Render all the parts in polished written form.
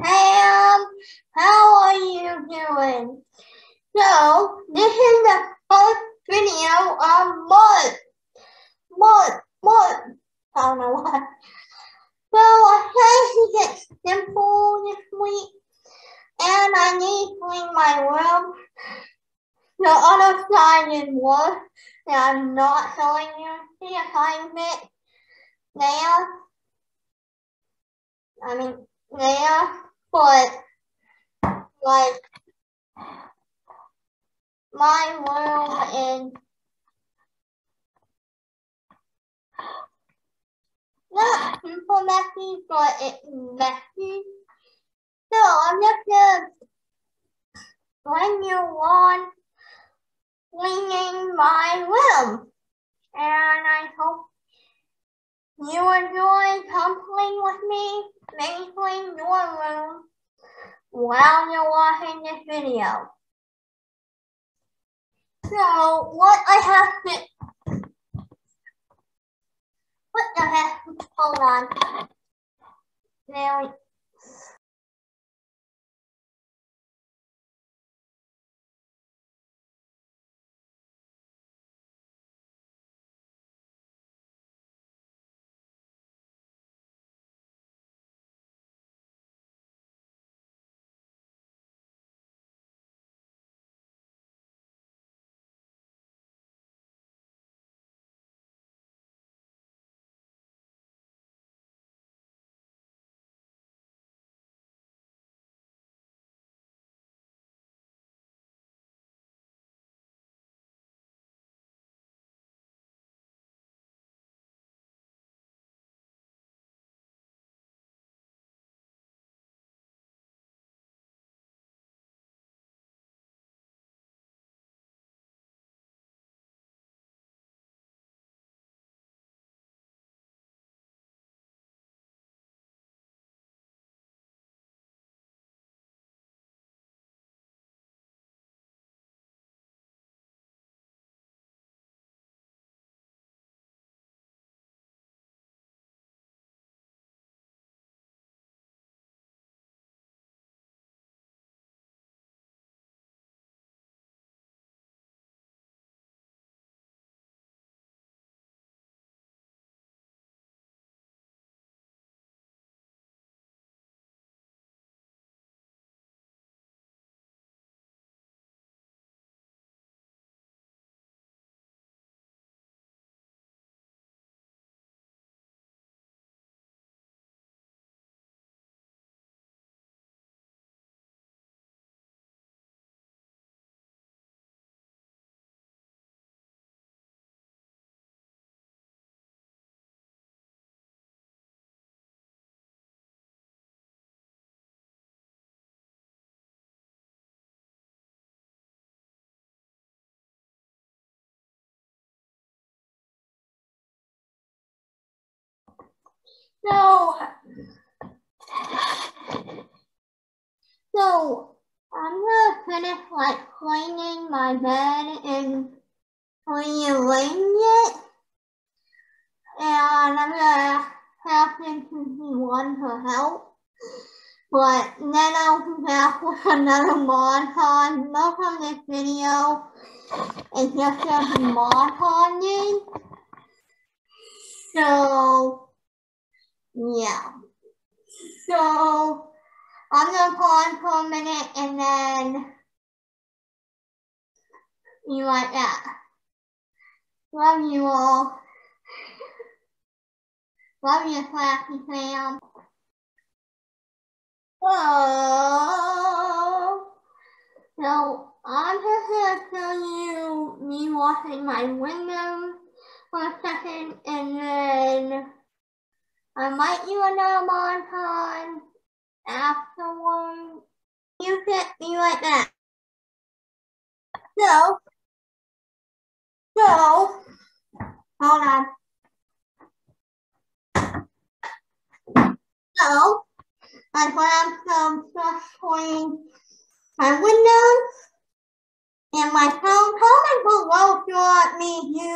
Pam, how are you doing? So, this is the first video on Mud. I don't know why. So, I tried to get simple this week, and I need to clean my room. The other side is wood that I'm not showing you. See if I fit there. There, but like my room is not super messy, but it's messy. So I'm just gonna bring you on cleaning my room, and I hope you enjoy coming with me, maybe clean your room while you're watching this video. So what the heck, hold on. There. So I'm gonna finish like cleaning my bed and rearrange it, and I'm gonna have one to help. But then I'll come back with another montage. Most of this video is just gonna be montaging. So yeah. So I'm gonna pause for a minute and then you like that. Love you all. Love you, Crafty fam. Oh. So I'm just gonna tell you me washing my windows for a second, and then I might do another montage afterwards. You can be like that. So hold on. So I grabbed some fresh clean my windows and my phone. Comment below if you want me to do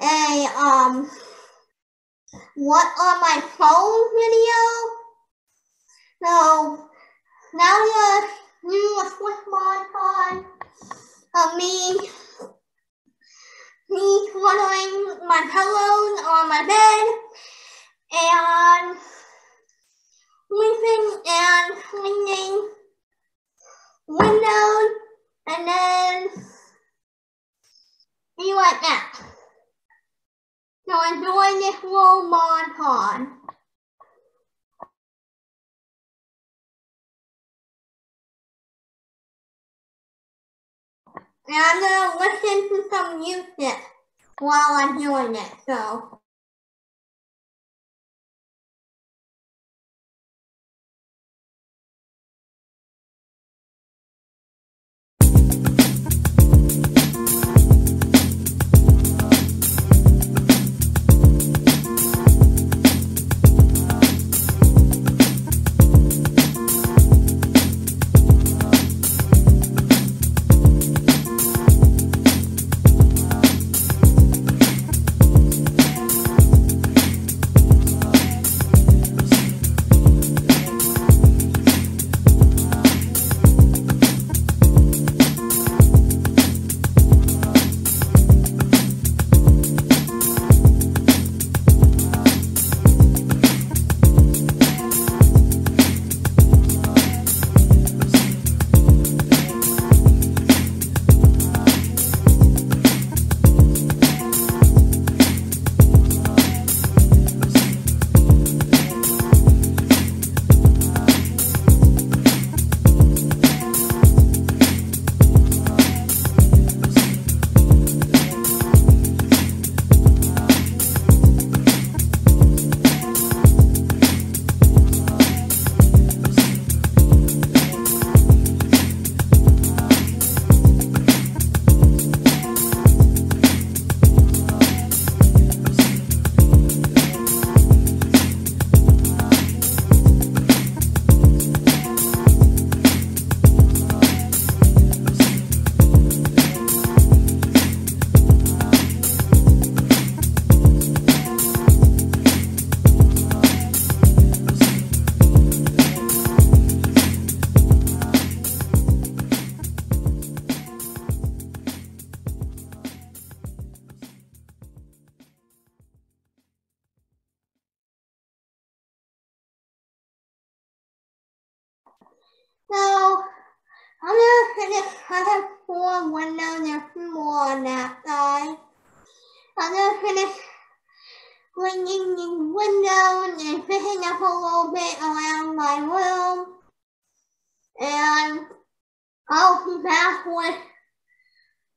a what on my phone video. So now you're doing a quick montage of me fluttering my pillows on my bed and sleeping and cleaning windows, and then be like that. So enjoy this little montage. And I'm gonna listen to some music while I'm doing it, so. So, I'm gonna finish cutting 4 windows. There's more on that side. I'm gonna finish cleaning these windows and fixing up a little bit around my room. And I'll be back with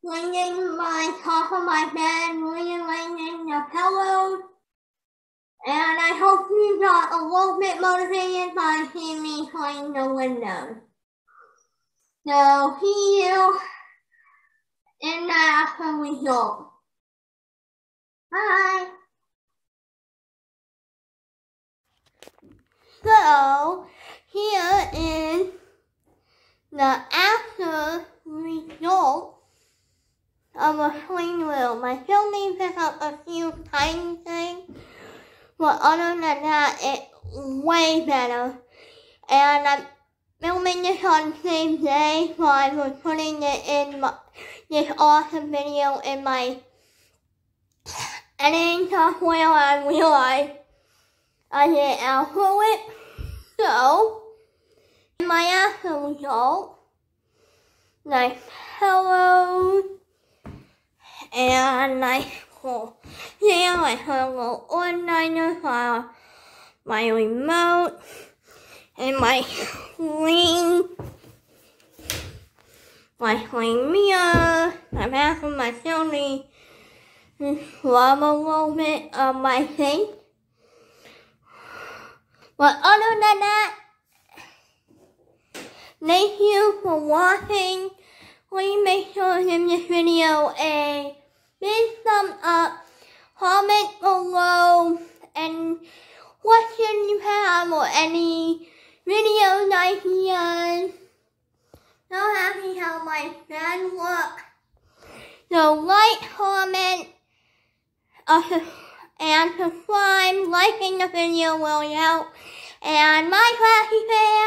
cleaning my top of my bed, rearranging the pillows. And I hope you got a little bit motivated by seeing me clean the windows. So see you in the after result. Bye. So here is the after result of a clean room. I still need to pick up a few tiny things, but other than that, it's way better. And I'm filming this on the same day, so I was putting it in this awesome video in my editing software. I realized I didn't outro it. So, in my after result, nice pillows, and nice cool. Yeah, I have a little organizer for my remote, and my clean mirror. I'm having my Sony rub a little bit of my face. But other than that, thank you for watching. Please make sure to give this video a big thumbs up, comment below, and questions you have or any video ideas. So happy how my friends look. So like, comment, and subscribe. Liking the video will help. And my crafty fans,